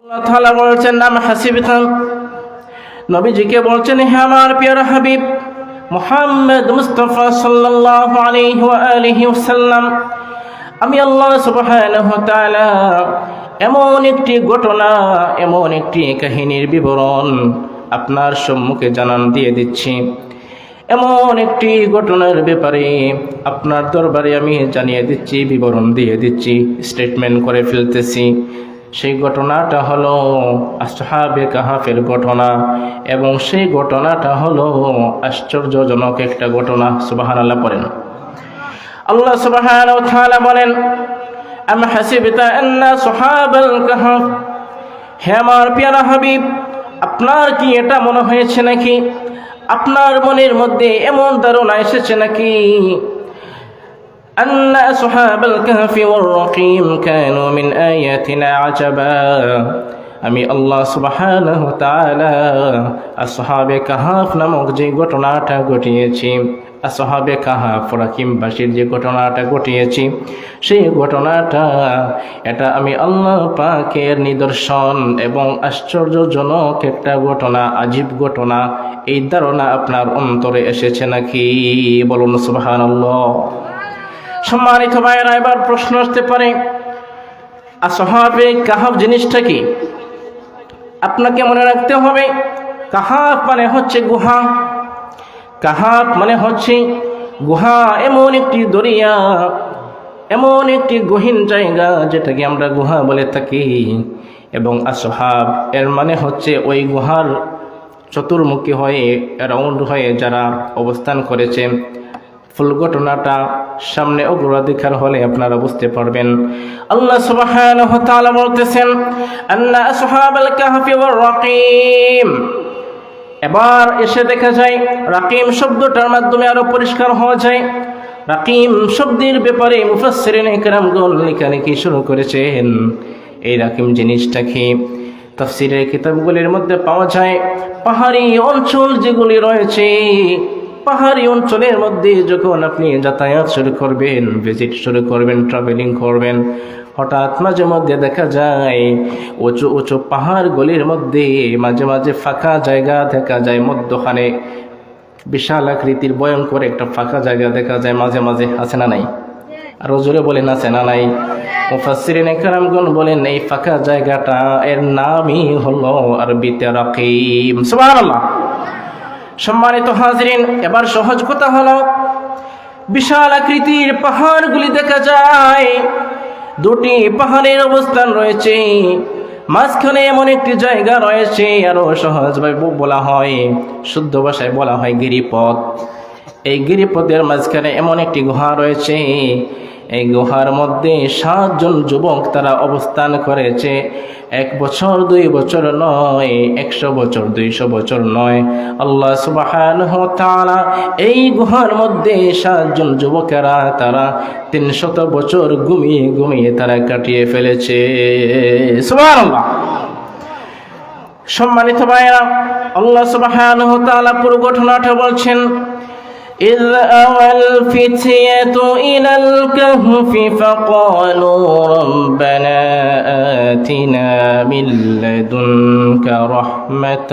আল্লাহ তাআলা বলছেন নাম হাসিবতাম, নবীজিকে বলছেন হে আমার প্রিয় হাবিব মুহাম্মদ মুস্তাফা সাল্লাল্লাহু আলাইহি ওয়া আলিহি ওয়াসাল্লাম, আমি আল্লাহ সুবহানাহু ওয়া তাআলা এমন একটি ঘটনা, এমন একটি কাহিনীর বিবরণ আপনার সম্মুখে জানান দিয়ে দিচ্ছি। এমন একটি ঘটনার ব্যাপারে আপনার দরবারে আমি জানিয়ে দিচ্ছি, বিবরণ দিয়ে দিচ্ছি, স্টেটমেন্ট করে ফেলতেছি। সেই ঘটনাটা হলো আসহাবে কাহাফের ঘটনা, এবং সেই ঘটনাটা হলো আশ্চর্যজনক একটা ঘটনা। সুবহানাল্লাহ পড়েন। আল্লাহ সুবহানাহু ওয়া তাআলা বলেন আম হাসিবতা আন্না আসহাবাল কাহফ, হে আমার প্রিয় হাবিব আপনার কি এটা মনে হয়েছে নাকি, আপনার মনের মধ্যে এমন ধারণা এসেছে নাকি আন্না আসহাবাল কাহফি ওয়ার রাকিম কানু মিন আয়াতিনা আজাবা, আমি আল্লাহ সুবহানাহু ওয়া তাআলা আসহাবে কাহফ নামক যে ঘটনাটা ঘটিয়েছি, আসহাবে কাহফ রাকিমবাসীর যে ঘটনাটা ঘটিয়েছি, সেই ঘটনাটা এটা আমি আল্লাহ পাকের নিদর্শন এবং আশ্চর্যজনক একটা ঘটনা, আজীব ঘটনা, এই ধারণা আপনার অন্তরে এসেছে নাকি? বলুন সুবহানাল্লাহ। সম্মানিত ভাইয়েরা, এবার প্রশ্ন আসতে পারে আসহাবে কাহফ জিনিসটা কি? আপনাকে মনে রাখতে হবে কাহফ মানে হচ্ছে গুহা। কাহফ মানে হচ্ছে গুহা, এমন একটি দরিয়া, এমন একটি গহীন জায়গা যেটাকে আমরা গুহা বলে থাকি। এবং আসহাব এর মানে হচ্ছে ওই গুহার চতুর্মুখী হয়ে, রাউন্ড হয়ে যারা অবস্থান করেছে। ফুল ঘটনাটা সামনে অগ্রাধিকার হলে আপনারা বুঝতে পারবেন। আল্লাহ সুবহানাহু ওয়া তাআলা বলতেছেন আন্না আসহাবাল কাহফি ওয়ার রাকিম। এবার এসে দেখা যায় রাকিম শব্দটার মাধ্যমে আরো পরিষ্কার হওয়া যায়। রাকিম শব্দের ব্যাপারে মুফাসসিরিনে কেরামগণ লেখালেখি শুরু করেছেন। এই রাকিম জিনিসটা কি? তাফসীরের কিতাবগুলির মধ্যে পাওয়া যায় পাহাড়ি অঞ্চল যেগুলি রয়েছে, পাহাড়ি অঞ্চলের মধ্যে যখন আপনি যাতায়াত শুরু করবেন, ভিজিট শুরু করবেন, ট্রাভেলিং করবেন, হঠাৎ মাঝে মধ্যে দেখা যায় উঁচু উঁচু পাহাড়গুলির মধ্যে মাঝে মাঝে ফাঁকা জায়গা দেখা যায়, মধ্যখানে বিশাল আকৃতির ভয়ঙ্কর একটা ফাঁকা জায়গা দেখা যায় মাঝে মাঝে। আছে না নাই? আরো জোরে বলেন আছে না নাই? মুফাসসিরিনে কেরামগণ বলেন এই ফাঁকা জায়গাটা এর নামই হলো আরবিতে রাকিম। সুবহানাল্লাহ। সম্মানিত হাজিরিন, এবার সহজ কথা হলো বিশাল আকৃতির পাহাড়গুলি দেখা যায়, দুটি পাহাড়ের অবস্থান রয়েছে, মাঝখানে এমন একটি জায়গা রয়েছে, আরো সহজভাবে বলা হয়, শুদ্ধ ভাষায় বলা হয় গিরিপথ। এই গিরিপথের মাঝখানে এমন একটি গুহা রয়েছে, এই গুহার মধ্যে 7 জন যুবক তারা অবস্থান করেছে। 1 বছর 2 বছর নয়, 100 বছর 200 বছর নয়। আল্লাহ সুবহানাহু ওয়া তাআলা এই গুহার মধ্যে 7 জন যুবকেরা তারা 300 বছর ঘুমিয়ে ঘুমিয়ে তারা কাটিয়ে ফেলেছে। সুবহানাল্লাহ। সম্মানিত ভাইরা, আল্লাহ সুবহানাহু ওয়া তাআলা পুরো ঘটনাটা বলছেন إذ أوى الفتية إلى الكهف فقالوا ربنا آتنا من لدنك رحمة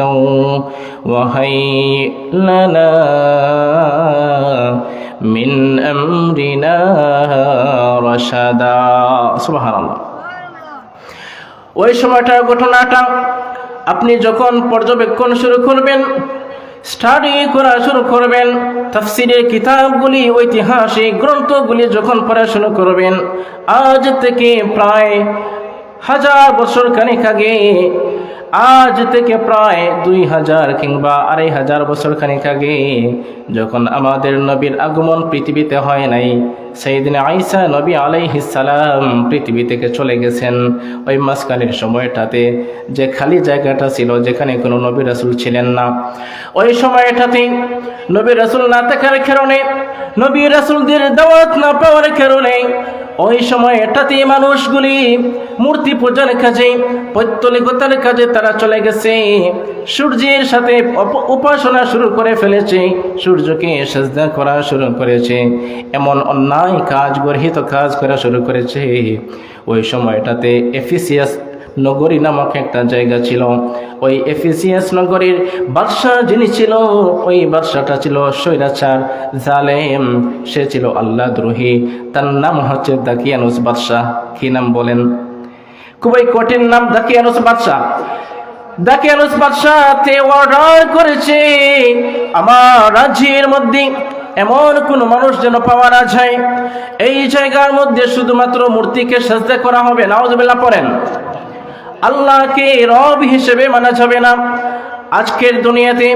وهيئ لنا من أمرنا رشدا। سبحان الله। ওই সময়টার ঘটনাটা আপনি যখন পর্যবেক্ষণ শুরু করবেন, স্টাডি করা শুরু করবেন, তাফসীরের কিতাবগুলি, ঐতিহাসিক গ্রন্থগুলি যখন পড়া শুরু করবেন, আজ থেকে প্রায় 1000 বছর খানিক আগে, আজ থেকে প্রায় 2000 কিংবা 2500 বছর খানিক আগে, যখন আমাদের নবীর আগমন পৃথিবীতে হয় নাই, সাইয়েদনা ঈসা নবী আলাইহিস সালাম পৃথিবী থেকে চলে গেছেন, ওই মাঝখানের সময়টাতে যে খালি জায়গাটা ছিল যেখানে কোনো নবী রাসূল ছিলেন না, ওই সময়টাতে নবী রাসূল না থাকার কারণে, নবী রাসূলদের দাওয়াত না পাওয়ার কারণে ওই সময়টাতে মানুষগুলি মূর্তি পূজার কাজে, পৌত্তলিকতার কাজে তারা চলে গেছে, সূর্যের সাথে উপাসনা শুরু করে ফেলেছে, সূর্যকে সিজদা করা শুরু করেছে, এমন অন্যায় কাজ, গর্হিত কাজ করা শুরু করেছে। ওই সময়টাতে এফিসিয়াস নগরী নামক একটা জায়গা ছিল। ওই এফিসিয়াস নগরীর বাদশাহ যিনি ছিল, ওই বাদশাটা ছিল স্বৈরাচার, জালেম, সে ছিল আল্লাহ দ্রোহী। তার নাম হচ্ছে দাকিয়ানুস বাদশাহ। কি নাম বলেন? খুবই কঠিন নাম, দাকিয়ানুস বাদশাহ। দাকিয়ানুস বাদশাহ তে অর্ডার করেছে, আমার রাজ্যের মধ্যে এমন কোন মানুষ যেন পাওয়া না যায়, এই জায়গার মধ্যে শুধুমাত্র মূর্তিকে সাজদা করা হবে। নাউজুবিল্লাহ পড়েন। আল্লাহকে রব হিসেবে মানা যাবে না। আজকের দুনিয়াতে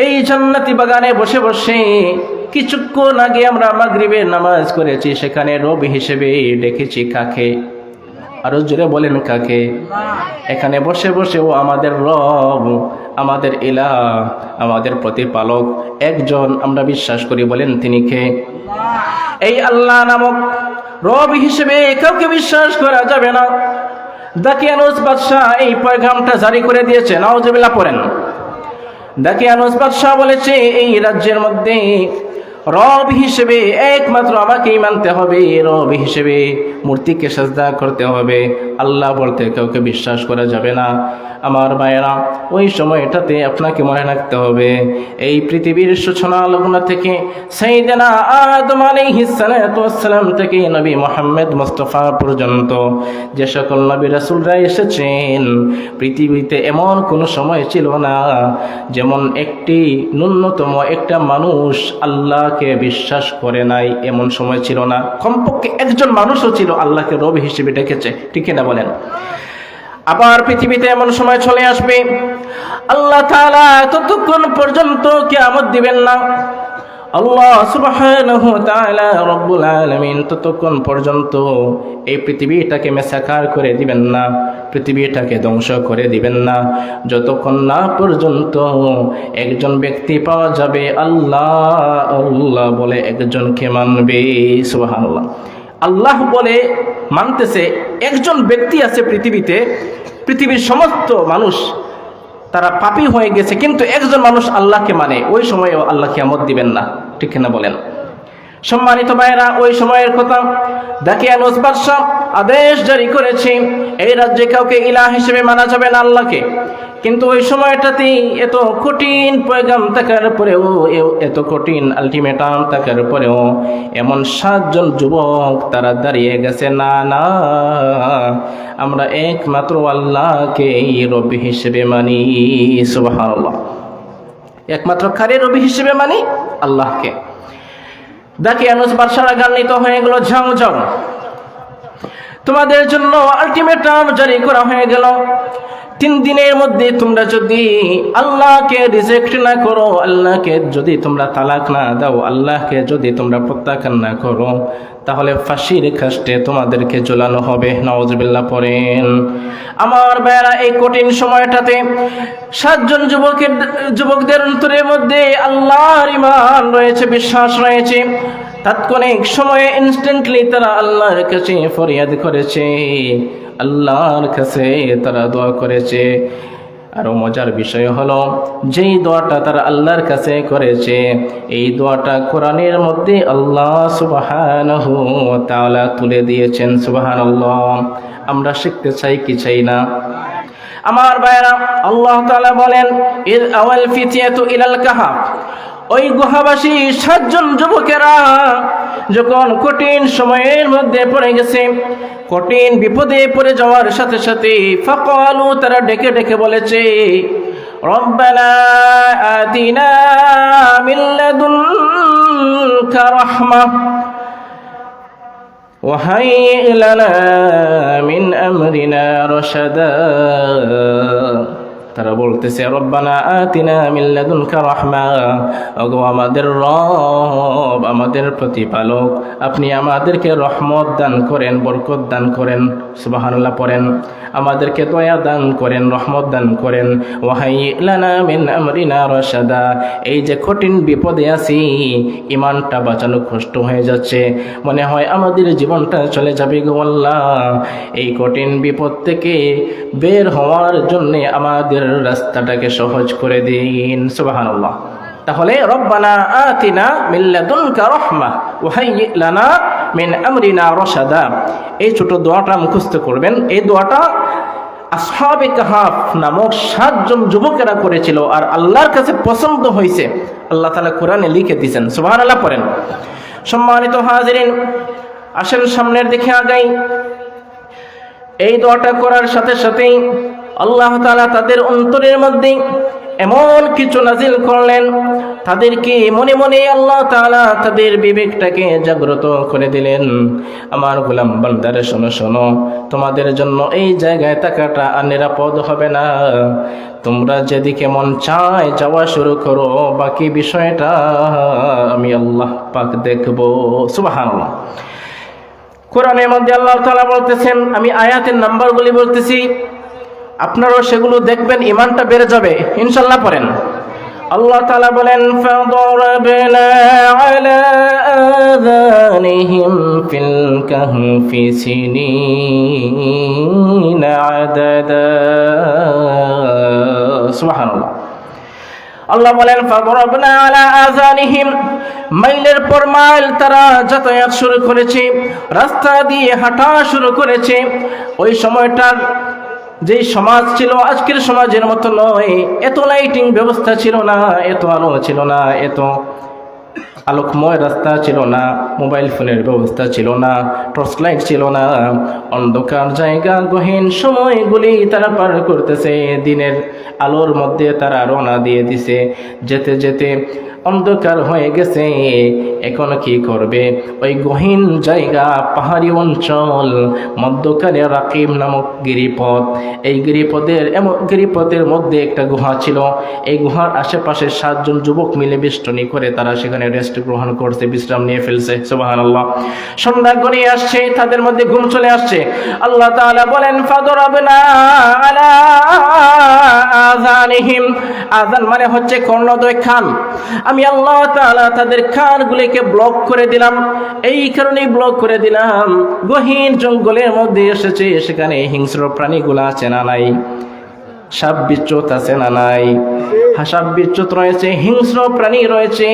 এই জান্নাতি বাগানে বসে বসে কিছুক্ষণ আগে আমরা মাগরিবের নামাজ করেছি, সেখানে রব হিসেবে ডেকেছি কাকে? আরো জোরে বলেন কাকে? এখানে বসে বসেও আমাদের রব, আমাদের ইলাহ, আমাদের প্রতিপালক একজন আমরা বিশ্বাস করি। বলেন তিনি কে? এই আল্লাহ নামক রব হিসেবে কাউকে বিশ্বাস করা যাবে না। দাকিয়ানুস বাদশাহ এই পয়গামটা জারি করে দিয়েছে। নাউজুবিল্লাহ পড়েন। দাকিয়ানুস বাদশাহ বলেছে, এই রাজ্যের মধ্যে রব হিসেবে একমাত্র আমাকেই মানতে হবে, রব হিসেবে মূর্তিকে সাজদা করতে হবে, আল্লাহ বলতে কাউকে বিশ্বাস করা যাবে না। আমার ভাইয়েরা, ওই সময়টাতে আপনাকে মনে রাখতে হবে, এই পৃথিবীর সূচনা লগ্ন থেকে সাইয়েদনা আদম আলাইহিস সালাতু ওয়াস সালাম থেকে নবী মুহাম্মদ মুস্তাফা পর্যন্ত যে সকল নবী রাসূলরা এসেছেন, পৃথিবীতে এমন কোনো সময় ছিল না যেমন একটি ন্যূনতম একটা মানুষ আল্লাহকে বিশ্বাস করে নাই, এমন সময় ছিল না। কমপক্ষে একজন মানুষও ছিল আল্লাহকে রব হিসেবে ডেকেছে। ঠিক না বলেন? আবার পৃথিবীতে এমন সময় চলে আসবে, আল্লাহ তাআলা ততক্ষণ পর্যন্ত কিয়ামত দিবেন না। আল্লাহ সুবহানাহু ওয়া তাআলা রব্বুল আলামিন ততক্ষণ পর্যন্ত এই পৃথিবীটাকে মেসাকার করে দিবেন না, পৃথিবীটাকে ধ্বংস করে দিবেন না, যতক্ষণ না পর্যন্ত একজন ব্যক্তি পাওয়া যাবে আল্লাহ আল্লাহ বলে একজনকে মানবে। সুবহানাল্লাহ। আল্লাহ বলে মানতেছে একজন ব্যক্তি আছে পৃথিবীতে, পৃথিবীর সমস্ত মানুষ তারা পাপী হয়ে গেছে, কিন্তু একজন মানুষ আল্লাহকে মানে, ওই সময়েও আল্লাহ কিয়ামত দিবেন না। ঠিক না বলেন? সম্মানিত ভাইয়েরা, ওই সময়ের কথা দাকিয়ানুস বাদশাহ আদেশ জারি করেছে, এই রাজ্যে কাউকে ইলাহ হিসেবে মানা যাবে না আল্লাহকে। কিন্তু ওই সময়টাতে এত কঠিন পয়গাম থাকার পরেও, এত কঠিন আলটিমেটাম থাকার পরেও এমন 7 জন যুবক তারা দাঁড়িয়ে গেছে, না না, আমরা একমাত্র আল্লাহকে রব হিসেবে মানি। সুবহানাল্লাহ। একমাত্র কারে রব হিসেবে মানি? আল্লাহকে। দাকিয়ানুস বাদশাহ রাগান্বিত হয়ে গেল, যাও যাও, তোমাদের জন্য আলটিমেটাম জারি করা হয়ে গেল। 3 দিনের মধ্যে তোমরা যদি আল্লাহকে রিজেক্ট না করো, আল্লাহকে যদি তোমরা তালাক না দাও, আল্লাহকে যদি তোমরা প্রত্যাখ্যান না করো, তাহলে ফাঁসির কাস্টে তোমাদেরকে ঝোলানো হবে। নাউজুবিল্লাহ পড়েন। আমার ভাইয়েরা, এই কঠিন সময়টাতে 7 জন যুবকদের অন্তরের মধ্যে আল্লাহর ঈমান রয়েছে, বিশ্বাস রয়েছে। তাৎক্ষণিক সময়ে ইনস্ট্যান্টলি তারা আল্লাহর কাছে ফরিয়াদ করেছে, আল্লাহর কাছে তারা দোয়া করেছে। আরো মজার বিষয় হলো, যেই দোয়াটা তারা আল্লাহর কাছে করেছে, এই দোয়াটা কোরআনের মধ্যে আল্লাহ সুবহানাহু ওয়া তাআলা তুলে দিয়েছেন। সুবহানাল্লাহ। আমরা শিখতে চাই কি চাই না? আমার ভাইরা, আল্লাহ তাআলা বলেন, ইয আওয়াল ফিতিয়াতু ইলাল কাহাফ, ওই গুহাবাসী 7 জন যুবকেরা যখন কঠিন সময়ের মধ্যে পড়ে গেছে, কঠিন বিপদে পড়ে যাওয়ার সাথে সাথে ফাকালু, তারা ডেকে ডেকে বলেছে, রব্বানা আতিনা মিন লাদুনকা রাহমাহ ওয়া হাইয়্ লানা মিন আমরিনা রাশাদা। তারা বলতেছে, রব্বানা আতিনা মিন লাদুনকা রাহমা, ওগো আমাদের রব, আমাদের প্রতিপালক, আপনি আমাদেরকে রহমত দান করেন, বরকত দান করেন। সুবহানাল্লাহ পড়েন। আমাদেরকে দয়া দান করেন, রহমত দান করেন। ওয়া হাইয়্ লানা মিন আমরিনা রাশাদা। এই যে কঠিন বিপদে আছি, ইমানটা বাঁচানো কষ্ট হয়ে যাচ্ছে, মনে হয় আমাদের জীবনটা চলে যাবে গো আল্লাহ, এই কঠিন বিপদ থেকে বের হওয়ার জন্য আমাদের রাস্তাটাকে সহজ করে দিন। সুবহানাল্লাহ। তাহলে রব্বানা আতিনা মিন লাদুনকা রাহমা ওয়া হাইয়্ লানা মিন আমরিনা রাশাদা, এই ছোট দোয়াটা মুখস্থ করবেন। এই দোয়াটা আসহাবে কাহাফ নামক 7 জন যুবকেরা করেছিল, আর আল্লাহর কাছে পছন্দ হয়েছে। আল্লাহ তাআলা কোরআনে লিখে দিয়েছেন, সুবহানাল্লাহ পড়েন। সম্মানিত হাজিরিন, আসেন সামনের দিকে আগাই। এই দোয়াটা করার সাথে সাথেই আল্লাহ তাআলা তাদের অন্তরের মধ্যে এমন কিছু নাজিল করলেন, তাদেরকে মনে মনে আল্লাহ তাআলা তাদের বিবেকটাকে জাগ্রত করে দিলেন। আমার গোলাম বান্দারে শোনো শোনো, তোমাদের জন্য এই জায়গায় থাকাটা আর নিরাপদ হবে না। তোমরা যেদিকে মন চায় যাওয়া শুরু করো, বাকি বিষয়টা আমি আল্লাহ পাক দেখব। সুবহানাল্লাহ। কোরআনের মধ্যে আল্লাহ তাআলা বলতেছেন, আমি আয়াতের নাম্বারগুলি বলতেছি, আপনারাও সেগুলো দেখবেন, ঈমানটা বেড়ে যাবে ইনশাআল্লাহ। পড়েন। আল্লাহ তাআলা বলেন, ফাদরাবনা আলা আযানিহিম ফিল কাহফি সিনিনা আদাদা। সুবহানাল্লাহ। আল্লাহ বলেন, ফাদরাবনা আলা আযানিহিম, মাইলের পর মাইল তারা যাতায়াত শুরু করেছে, রাস্তা দিয়ে হাঁটা শুরু করেছে। ওই সময়টার যেই সমাজ ছিল আজকের সমাজের মতো নয়, এত লাইটিং ব্যবস্থা ছিল না, এত আলো ছিল না, এত আলোকময় রাস্তা ছিল না, মোবাইল ফোনের ব্যবস্থা ছিল না, টর্চ লাইট ছিল না। অন্ধকার জায়গা, গহীন সময়গুলি তারা পার করতেছে, দিনের আলোর মধ্যে তারা রওনা দিয়ে দিছে। যেতে যেতে অন্ধকার হয়ে গেছে, এখন কি করবে? ওই গহীন জায়গা, পাহাড়ি অঞ্চল, মধ্যখানে রাকিব নামক গিরিপথ। এই গিরিপথের মধ্যে একটা গুহা ছিল। এই গুহার আশেপাশে 7 জন যুবক মিলে বেষ্টনী করে তারা সেখানে রেস্ট গ্রহণ করছে, বিশ্রাম নিয়ে ফেলছে। সুবহানাল্লাহ। সন্ধ্যা গড়িয়ে আসছে, তাদের মধ্যে ঘুম চলে আসছে। আল্লাহ তাআলা বলেন, ফাদরাবনা আলা আযানিহিম। আযান মানে হচ্ছে কর্ণদ্বয়, কান। আমি আল্লাহ তাআলা তাদের কানগুলিকে ব্লক করে দিলাম। এই কারণেই ব্লক করে দিলাম, গহীন জঙ্গলের মধ্যে এসেছে, সেখানে হিংস্র প্রাণীগুলো আছে না নাই? সাপ বিচ্যুত আছে না নাই? সাপ বিচ্যুত রয়েছে, হিংস্র প্রাণী রয়েছে।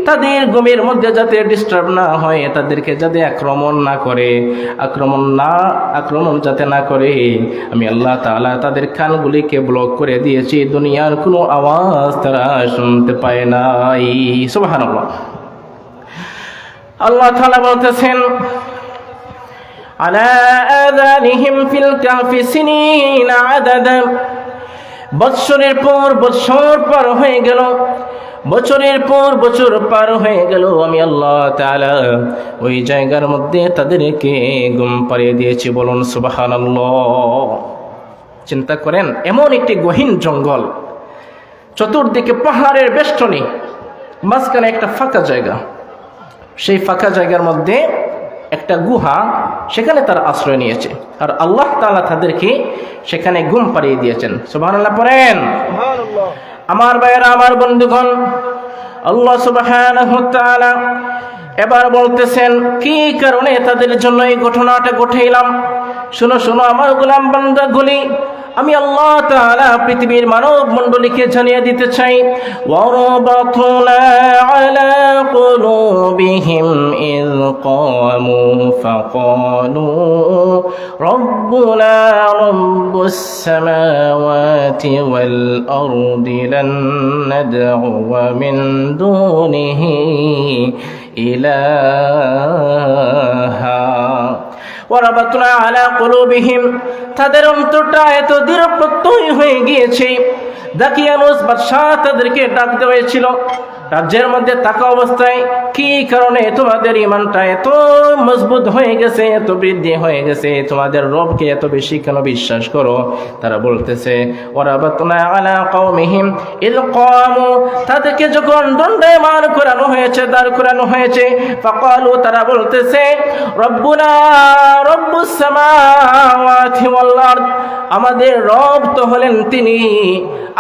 তাদের ঘুমের মধ্যে যাতে ডিস্টার্ব না হয়, তাদেরকে যাতে আক্রমণ না করে, আক্রমণ যাতে না করে, আমি আল্লাহ তাআলা তাদের কানগুলিকে ব্লক করে দিয়েছি। দুনিয়ার কোনো আওয়াজ তারা শুনতে পায় নাই। সুবহানাল্লাহ। আল্লাহ তাআলা বলতেছেন, আলা আযানিহিম ফিল কাহফি সিনিনা আদাদা। বৎসরের পর বৎসর পার হয়ে গেল, বছরের পর বছর পার হয়ে গেল। আমি আল্লাহ তাআলা ওই জায়গার মধ্যে তাদেরকে ঘুম পাড়িয়ে দিয়েছি। বলুন সুবহানাল্লাহ। চিন্তা করেন, এমন একটি গহীন জঙ্গল, চতুর্দিকে পাহাড়ের বেষ্টনী, মাঝখানে একটা ফাঁকা জায়গা। সেই ফাঁকা জায়গার মধ্যে একটা গুহা, সেখানে তারা আশ্রয় নিয়েছে, আর আল্লাহ তাআলা তাদেরকে সেখানে ঘুম পাড়িয়ে দিয়েছেন। সুবহানাল্লাহ পড়েন। আমার ভাইয়েরা, আমার বন্ধুগণ, আল্লাহ সুবহানাহু ওয়া তাআলা এবার বলতেছেন কি কারণে তাদের জন্য এই ঘটনাটা ঘটাইলাম। শোনো শোনো আমার গোলাম বান্দাগুলি, আমি আল্লাহ তাআলা পৃথিবীর মানব মণ্ডলীকে জানিয়ে দিতে চাই, ওয়ারাবাতনা আলা কুলুবিহিম ইয কামু ফাকালু রব্বুনা রব্বুস সামাওয়াতি ওয়াল আরদি লান নাদ'উ মিন দুনিহি ইলাহা। ওয়ারাবাতনা আলা কুলুবিহিম, তাদের অন্তরটা এত দৃঢ় প্রত্যয় হয়ে গিয়েছে। দাকিয়ানুস বাদশাহ তাদেরকে ডাকতে হয়েছিল রাজ্যের মধ্যে থাকা অবস্থায়, কি কারণে তোমাদের ঈমানটা এত মজবুত হয়ে গেছে, এত বৃদ্ধি হয়ে গেছে, তোমাদের রবকে এত বেশি কেন বিশ্বাস করো? তারা বলতেছে, ওয়ারাবাতনা আলা কওমিহিম ইয কামু, তাদেরকে যখন দণ্ডায়মান করানো হয়েছে, দাঁড় করানো হয়েছে, ফাকালু, তারা বলতেছে, রব্বুনা রব্বুস সামাওয়াতি ওয়াল আরদ, আমাদের রব তো হলেন তিনি,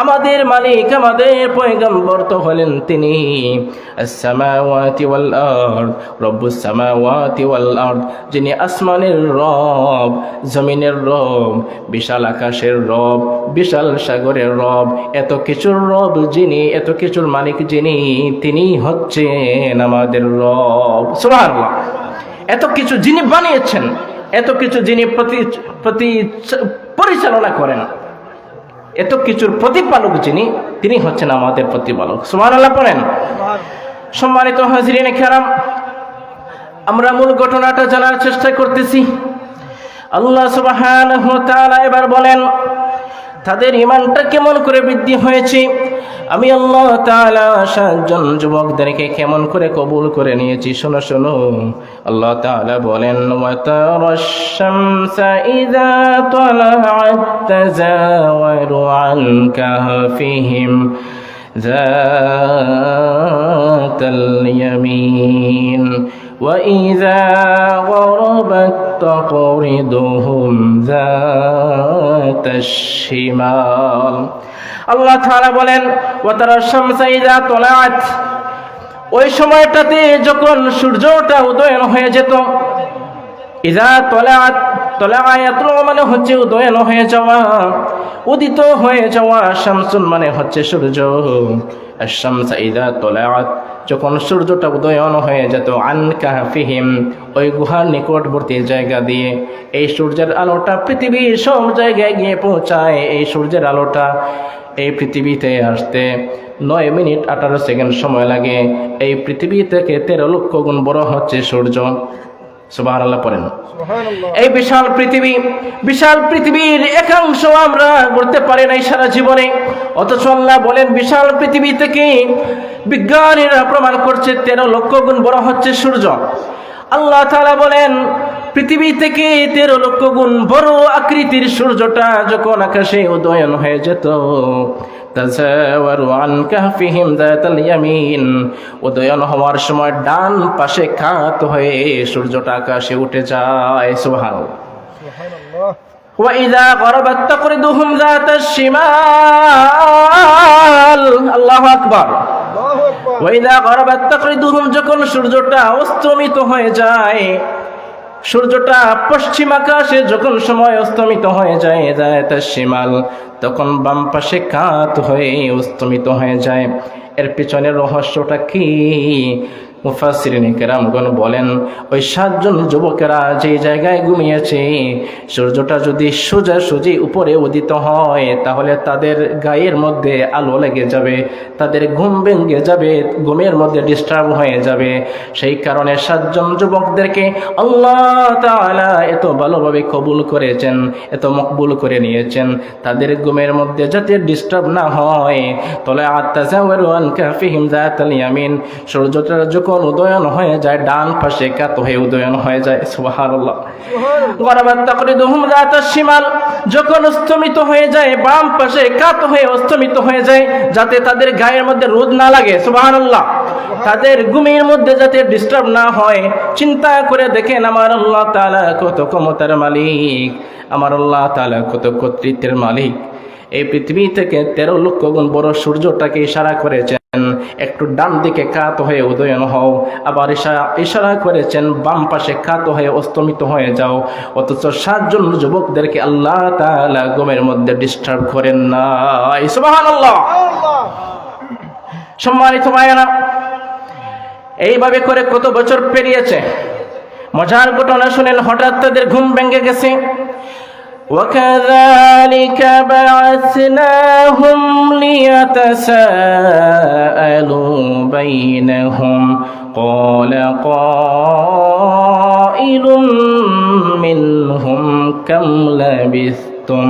আমাদের মালিক, আমাদের পয়গম্বর তো হলেন তিনি। আস-সামাওয়াতি ওয়াল আরদ, রব্বুস সামাওয়াতি ওয়াল আরদ, যিনি আসমানের রব, জমিনের রব, বিশাল আকাশের রব, বিশাল সাগরের রব, এত কিছুর রব যিনি, এত কিছুর মালিক যিনি, তিনি হচ্ছেন আমাদের রব। সুবহানাল্লাহ। এত কিছু যিনি বানিয়েছেন, এত কিছু যিনি পরিচালনা করেন। এত কিছুর প্রতিপালক যিনি, তিনি হচ্ছেন আমাদের প্রতিপালক। সুবহানাল্লাহ পড়েন। সম্মানিত হাজিরিন কিরাম, আমরা মূল ঘটনাটা জানার চেষ্টা করতেছি। আল্লাহ সুবহানাহু ওয়া তাআলা এবার বলেন তাদের ঈমানটা কেমন করে বৃদ্ধি হয়েছে। আমি আল্লাহ তাআলা 7 জন যুবকদেরকে কেমন করে কবুল করে নিয়েছি শোনো শোনো। আল্লাহ তাআলা বলেন ওয়া তারাশ শামসা ইযা তালাআত তাযাওয়ারু আন কাহফিহিম যাতাল ইয়ামিন وَإِذَا غَرَبَتْ تَقْرِضُهُمْ ذَاتَ الشِّمَالِ। আল্লাহ তাআলা বলেন ওয়াতারা শামসা ইযা তালাআত, ওই সময়টাতে যখন সূর্যটা উদয়ন হয়ে যেত। ইযা তালাআত, তালাআয়াতু মানে হচ্ছে উদয়ন হয়ে যাওয়া, উদিত হয়ে যাওয়া। শামসুন মানে হচ্ছে সূর্য। আশ-শামসা ইযা তালাআত, যখন সূর্যটা উদয়ন হয়ে যেত। আন কাহফিহিম, ওই গুহার নিকটবর্তী জায়গা দিয়ে এই সূর্যের আলোটা পৃথিবীর সব জায়গায় গিয়ে পৌঁছায়। এই সূর্যের আলোটা এই পৃথিবীতে আসতে 9 মিনিট 18 সেকেন্ড সময় লাগে। এই পৃথিবী থেকে 13 লক্ষ গুণ বড় হচ্ছে সূর্য। সুবহানাল্লাহ পড়েন। এই বিশাল পৃথিবী, বিশাল পৃথিবীর একাংশ আমরা করতে পারি নাই সারা জীবনে, অথচ আল্লাহ বলেন বিশাল পৃথিবী থেকে বিজ্ঞানীরা প্রমাণ করছে 13 লক্ষ গুণ বড় হচ্ছে সূর্য। আল্লাহ তাআলা বলেন পৃথিবী থেকে 13 লক্ষ গুণ বড় আকৃতির সূর্যটা যখন আকাশে উদয়ন হয়ে যেত। তাযাওয়ারু আন কাহফিহিম যাতাল ইয়ামিন, উদয়ন হওয়ার সময় ডান পাশে খাত হয়ে সূর্যটা আকাশে উঠে যায়। সুবহানাল্লাহ। ওয়া ইযা গরাবাত তাকরিদুহুম যাতাশ শিমাল। আল্লাহু আকবার। ওয়া ইযা গরাবাত তাকরিদুহুম, যখন সূর্যটা অস্তমিত হয়ে যায়, সূর্যটা পশ্চিম আকাশে যখন সময় অস্তমিত হয়ে যায়, যাতাশ শিমাল, তখন বাম পাশে কাত হয়ে অস্তমিত হয়ে যায়। এর পিছনের রহস্যটা কি? মুফাসসিরিন কেরামগণ বলেন ওই 7 জন যুবকেরা যে জায়গায় ঘুমিয়েছে, সূর্যটা যদি সোজাসুজি উপরে উদিত হয় তাহলে তাদের গায়ের মধ্যে আলো লেগে যাবে, তাদের ঘুম ভেঙে যাবে, ঘুমের মধ্যে ডিস্টার্ব হয়ে যাবে। সেই কারণে 7 জন যুবকদেরকে আল্লাহ তাআলা এত ভালোভাবে কবুল করেছেন, এত মকবুল করে নিয়েছেন, তাদের ঘুমের মধ্যে যাতে ডিস্টার্ব না হয়। তলে আতাযাওয়ারু আন কাহফিহিম যাতাল ইয়ামিন, সূর্যটা যখন উদয়ন হয়ে যায় ডান পাশে কাত হয়ে উদয়ন হয়ে যায়। সুবহানাল্লাহ। গরাবাত তাকরিদুহুম যাতাশ শিমাল, যখন অস্তমিত হয়ে যায় বাম পাশে কাত হয়ে অস্তমিত হয়ে যায়, যাতে তাদের গায়ের মধ্যে রোদ না লাগে। সুবহানাল্লাহ। তাদের ঘুমের মধ্যে যাতে ডিস্টার্ব না হয়। চিন্তা করে দেখেন আমার আল্লাহ তাআলা কত ক্ষমতার মালিক, আমার আল্লাহ তাআলা কত কর্তৃত্বের মালিক। এই পৃথিবী থেকে 13 লক্ষ গুণ বড় সূর্যটাকে ইশারা করেছেন একটু ডান দিকে কাত হয়ে উদয়ন হও, আবার ইশারা করেছেন বাম পাশে কাত হয়ে অস্তমিত হয়ে যাও। অথচ 7 জন যুবকদেরকে আল্লাহ তাআলা ঘুমের মধ্যে ডিস্টার্ব করেন না। সুবহানাল্লাহ। সম্মানিত ভাইয়েরা, এইভাবে করে কত বছর পেরিয়েছে। মজার ঘটনা শুনেন, হঠাৎ তাদের ঘুম ভেঙে গেছে। وَكَذَلِكَ بَعَثْنَاهُمْ لِيَتَسَاءَلُوا بَيْنَهُمْ قَالَ قَائِلٌ مِّنْهُمْ كَمْ لَبِثْتُمْ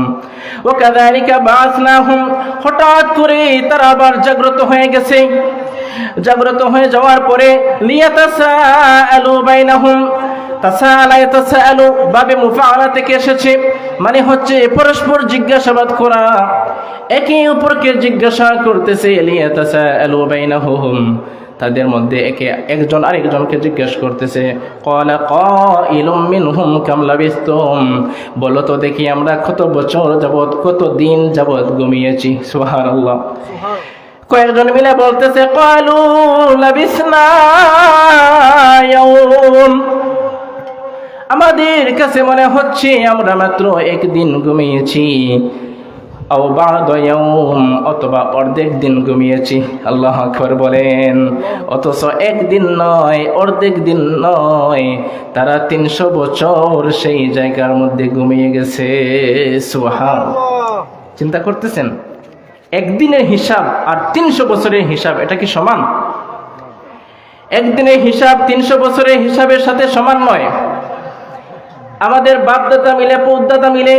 وَكَذَلِكَ بَعَثْنَاهُمْ, হঠাৎ করে তারা আবার জাগ্রত হয়ে গেছে। জাগ্রত হয়ে যাওয়ার পরে লিয়াতাসাআলু বাইনাহুম, তাসাআলা ইয়াতাসাআলু বাবে মুফাআলা থেকে এসেছে, মানে হচ্ছে পরস্পর জিজ্ঞাসাবাদ করা, একে অপরকে জিজ্ঞাসা করতেছে। লিয়াতাসাআলু বাইনাহুম, তাদের মধ্যে একজন আরেকজনকে জিজ্ঞেস করতেছে। ক্বালা কাইলুম মিনহুম কাম লাবিসতুম, বলো তো দেখি আমরা কত বছর যাবত, কত দিন যাবত ঘুমিয়েছি। সুবহানাল্লাহ। কয়েকজন মিলে বলতেছে ক্বালু লাবিসনা ইয়াউম, আমাদের কাছে মনে হচ্ছে আমরা মাত্র 1 দিন ঘুমিয়েছি। আও বা'দা ইয়াউম, অথবা অর্ধেক দিন ঘুমিয়েছি। আল্লাহু আকবার বলেন। অথচ একদিন নয়, অর্ধেক দিন নয়, তারা 300 বছর সেই জায়গার মধ্যে ঘুমিয়ে গেছে। সুবহানাল্লাহ। চিন্তা করতেছেন, একদিনের হিসাব আর 300 বছরের হিসাব, এটা কি সমান? একদিনের হিসাব 300 বছরের হিসাবের সাথে সমান নয়। আমাদের বাপদাদা মিলে, পৌদাদা মিলে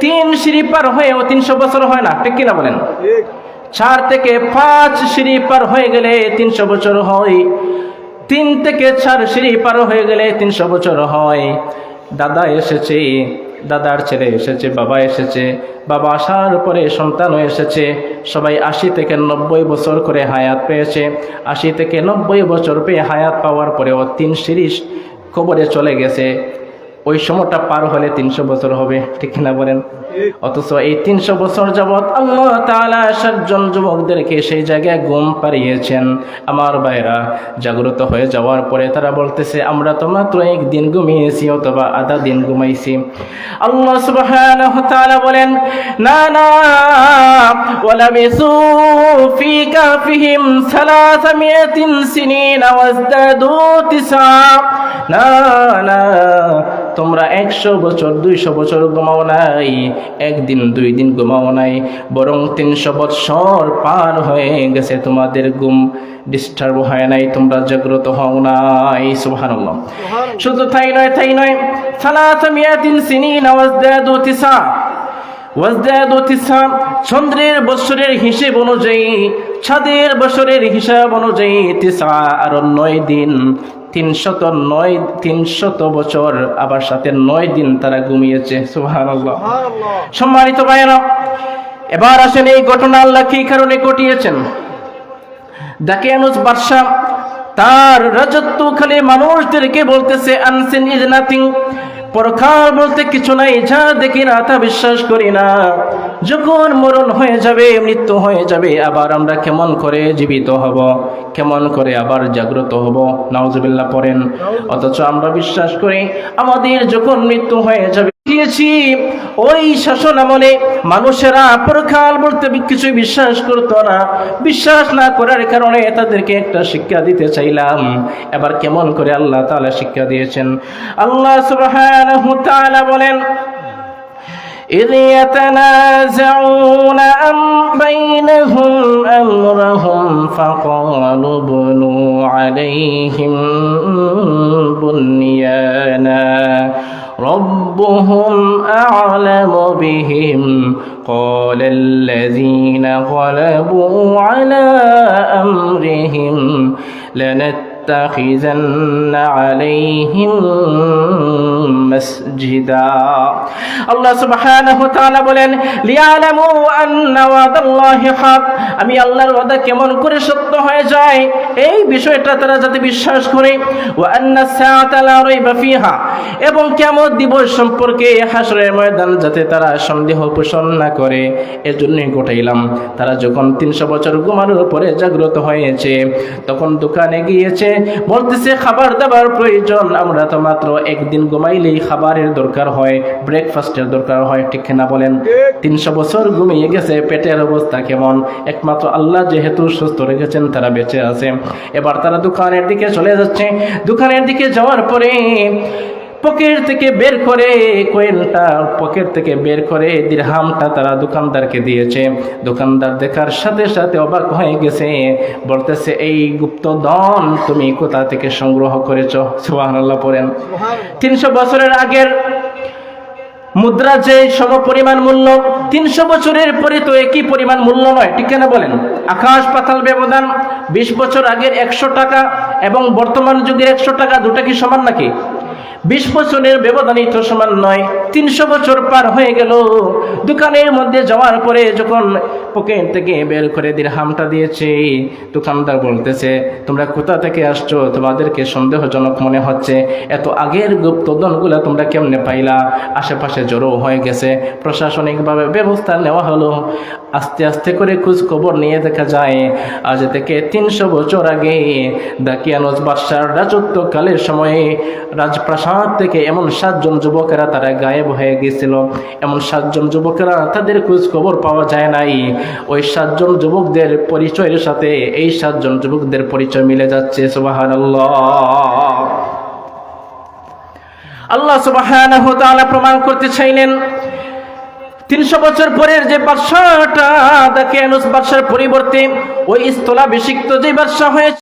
3 সিঁড়ি পার হয়েও 300 বছর হয় না, ঠিক কিনা বলেন? 4 থেকে 5 সিঁড়ি পার হয়ে গেলে 300 বছর হয়। 3 থেকে 4 সিঁড়ি পার হয়ে গেলে 300 বছর হয়। দাদা এসেছে, দাদার ছেলে এসেছে, বাবা এসেছে, বাবা আসার পরে সন্তানও এসেছে। সবাই 80 থেকে 90 বছর করে হায়াত পেয়েছে। 80 থেকে 90 বছর পেয়ে হায়াত পাওয়ার পরেও 3 সিঁড়ি কবরে চলে গেছে। ওই সময়টা পার হলে 300 বছর হবে, ঠিক না বলেন? অথচ এই 300 বছর যাবৎ আল্লাহ তাআলা 7 জন যুবকদেরকে সেই জায়গায় ঘুম পাড়িয়েছেন। আমার ভাইরা, জাগ্রত হয়ে যাওয়ার পরে তারা বলতেছে, আমরা তো মাত্র একদিন ঘুমিয়েছি অথবা আধা দিন ঘুমাইছি। আল্লাহ সুবহানাহু ওয়া তাআলা বলেন, না না, ওয়ালাবিসু ফি কাফিহিম 300 সিনিনা ওয়াজদাদু 9। না না, তোমরা 100 বছর 200 বছর ঘুমাও নাই, একদিন 2 দিন ঘুমাও নাই, বরং 300 বছর পার হয়ে গেছে, তোমাদের ঘুম ডিস্টার্ব হয় নাই, তোমরা জাগ্রত হও নাই। সুবহানাল্লাহ। শুধু তাই নয়, 300 সিনিনা ওয়াজদাদু 9। চন্দ্রের বছরের হিসেব অনুযায়ী, চাঁদের বছরের হিসাব অনুযায়ী 9 আর 9 দিন, 300 বছর, আবার সাথে 9 দিন তারা ঘুমিয়েছে। সুবহানাল্লাহ। সম্মানিত ভাইরা, এবার আসেন এই ঘটনা আল্লাহ কি কারণে ঘটিয়েছেন। দাকিয়ানুস বাদশা তার রাজত্বকালে মানুষদেরকে বলতেছে, আনসিন ইজ নাথিং, পরকাল বলতে কিছু নাই, যা দেখি না তা বিশ্বাস করি না। যখন মরণ হয়ে যাবে, মৃত্যু হয়ে যাবে, আবার আমরা কেমন করে জীবিত হব, কেমন করে আবার জাগ্রত হব? নাউজুবিল্লাহ পড়েন। অথচ আমরা বিশ্বাস করি আমাদের যখন মৃত্যু হয়ে যাবে, দিয়েছি ওই শাসন আমলে মানুষেরা পরকাল বলতে কিছু বিশ্বাস করতো না। বিশ্বাস না করার কারণে তাদেরকে একটা শিক্ষা দিতে চাইলাম। এবার কেমন করে আল্লাহ তাআলা শিক্ষা দিয়েছেন। আল্লাহ সুবহানাহু ওয়া তাআলা বলেন, إذ يتنازعون بينهم أمرهم فقالوا ابنوا عليهم بنيانا ربهم أعلم بهم قال الذين غلبوا على أمرهم لنتخذن عليهم مسجدا। আল্লাহ সুবহানাহু ওয়া তাআলা বলেন, লিয়ালামু আন্না ওয়াদাল্লাহি হক, আমি আল্লাহর ওয়াদা কেমন করে সত্য হয়ে যায় এই বিষয়টা তারা যাতে বিশ্বাস করে। ওয়া আন্না সাআতা লা রাইবা ফিহা, এবং কিয়ামত দিবস সম্পর্কে, হাসরের ময়দান যাতে তারা সন্দেহ পোষণ না করে, এজন্যই ঘটাইলাম। তারা যখন 300 বছর ঘুমানোর পরে জাগ্রত হয়েছে, তখন দোকানে গিয়েছে, বলতেছে খাবার দাবার প্রয়োজন। আমরা তো মাত্র একদিন ঘুমাইলেই খাবারের দরকার হয়, ব্রেকফাস্টের দরকার হয়, ঠিক না বলেন? 300 বছর ঘুমিয়ে গেছে, পেটের অবস্থা কেমন? একমাত্র আল্লাহ যেহেতু সুস্থ রেখেছেন, তারা বেঁচে আছে। এবার তারা দোকানের দিকে চলে যাচ্ছে। দোকানের দিকে যাওয়ার পরে পকেট থেকে বের করে কয়েনটা, পকেট থেকে বের করে দিরহামটা তারা দোকানদারকে দিয়েছে। দোকানদার দেখার সাথে সাথে অবাক হয়ে গেছে, বলতেছে, এই গুপ্তধন তুমি কোথা থেকে সংগ্রহ করেছো? সুবহানাল্লাহ পড়েন। 300 বছরের আগের মুদ্রা যে সমপরিমাণ মূল্য, 300 বছরের পরে তো একই পরিমাণ মূল্য নয়, ঠিক না বলেন? আকাশ পাতাল ব্যবধান। 20 বছর আগের 100 টাকা এবং বর্তমান যুগের 100 টাকা, দুটা কি সমান নাকি? 20 বছরের ব্যবধানই তো সমান নয়। 300 বছর পার হয়ে গেল। দোকানের মধ্যে যাওয়ার পরে যখন পকেট থেকে বের করে দিরহামটা দিয়েছে, দোকানদার বলতেছে, তোমরা কোথা থেকে আসছো? তোমাদেরকে সন্দেহজনক মনে হচ্ছে, এত আগের গুপ্তধনগুলো তোমরা কেমনে পাইলা? আশেপাশে জড়ো হয়ে গেছে, প্রশাসনিকভাবে ব্যবস্থা নেওয়া হলো। আস্তে আস্তে করে খোঁজ খবর নিয়ে দেখা যায়, আজ থেকে 300 বছর আগে দাকিয়ানুস বাদশার রাজত্বকালের সময়ে রাজপ্রাসাদ হাত থেকে এমন 7 জন যুবকেরা তারা গায়েব হয়ে গিয়েছিল। এমন 7 জন যুবকেরা তাদের খোঁজ খবর পাওয়া যায় নাই। ওই 7 জন যুবকদের পরিচয়ের সাথে এই 7 জন যুবকদের পরিচয় মিলে যাচ্ছে। সুবহানাল্লাহ। আল্লাহ সুবহানাহু ওয়া তাআলা প্রমাণ করতে চাইলেন 300 বছর পরের যে বাদশাহটা দাকিয়ানুস বাদশার পরিবর্তে ওই স্থলাভিষিক্ত যে বাদশাহ হয়েছে